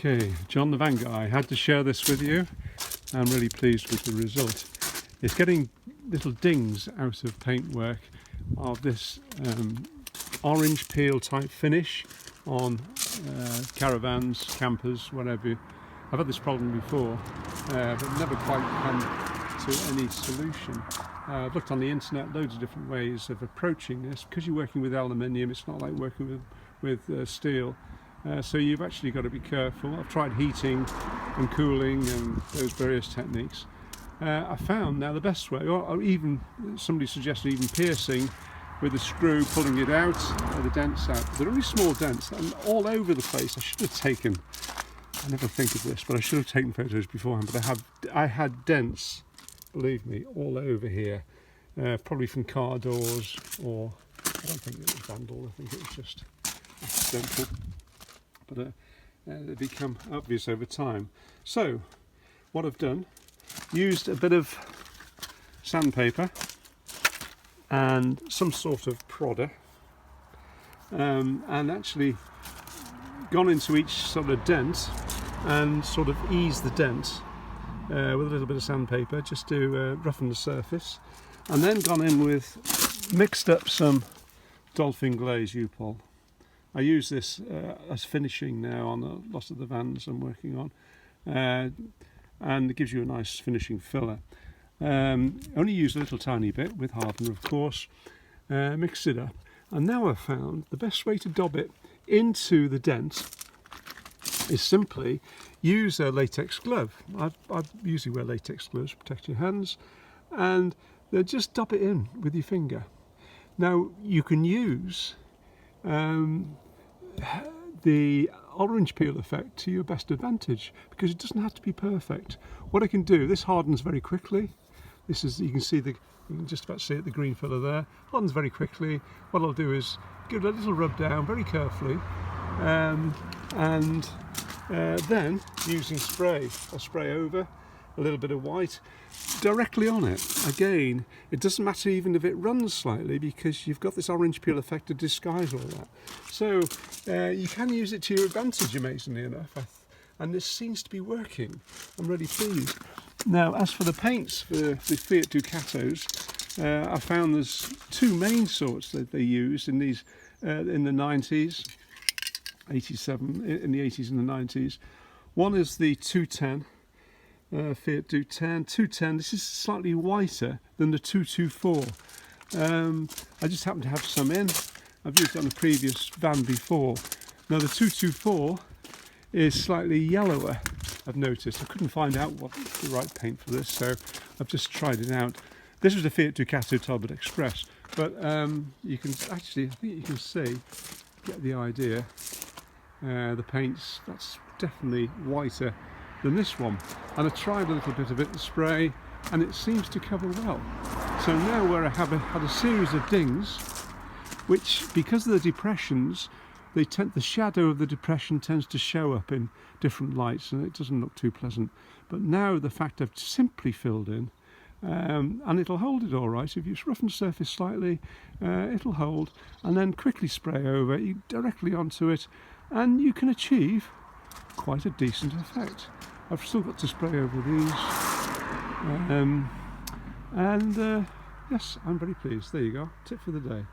Okay, John the van guy, had to share this with you. I'm really pleased with the result. It's getting little dings out of paintwork of this orange peel type finish on caravans, campers, whatever. I've had this problem before, but never quite come to any solution. I've looked on the internet, loads of different ways of approaching this. Because you're working with aluminium, it's not like working with steel. So you've actually got to be careful. I've tried heating and cooling and those various techniques. I found now the best way, or even somebody suggested even piercing with a screw, pulling it out, the dents out. They're only small dents and all over the place. I should have taken, I never think of this, but I should have taken photos beforehand. But I had dents, believe me, all over here, probably from car doors, or I don't think it was vandal. I think it was just accidental. But they become obvious over time. So what I've done, used a bit of sandpaper and some sort of prodder, and actually gone into each sort of dent and sort of eased the dent with a little bit of sandpaper just to roughen the surface, and then gone in with, mixed up some dolphin glaze U-Pol. I use this as finishing now on a lot of the vans I'm working on, and it gives you a nice finishing filler. Only use a little tiny bit with hardener, of course, mix it up, and now I've found the best way to dob it into the dent is simply use a latex glove. I usually wear latex gloves to protect your hands, and just dab it in with your finger. Now you can use the orange peel effect to your best advantage, because it doesn't have to be perfect. What I can do, this hardens very quickly. This is, you can see you can just about see it, the green filler there, hardens very quickly. What I'll do is give it a little rub down very carefully, and then using spray, I'll spray over a little bit of white directly on it. Again, it doesn't matter even if it runs slightly, because you've got this orange peel effect to disguise all that. So you can use it to your advantage, amazingly enough, and this seems to be working. I'm really pleased. Now, as for the paints for the Fiat Ducatos, I found there's two main sorts that they use in these in the 90s, 87, in the 80s and the 90s. One is the 210. Fiat 210. This is slightly whiter than the 224. I just happen to have some in. I've used it on a previous van before. Now the 224 is slightly yellower, I've noticed. I couldn't find out what the right paint for this, so I've just tried it out. This was the Fiat Ducato Talbot Express, but you can actually, I think you can see, get the idea. The paints, that's definitely whiter than this one, and I tried a little bit of it, the spray, and it seems to cover well. So now where I have had a series of dings, which, because of the depressions, the shadow of the depression tends to show up in different lights, and it doesn't look too pleasant. But now the fact I've simply filled in, and it'll hold it all right. If you roughen the surface slightly, it'll hold, and then quickly spray over directly onto it, and you can achieve quite a decent effect. I've still got to spray over these, and yes, I'm very pleased. There you go, tip for the day.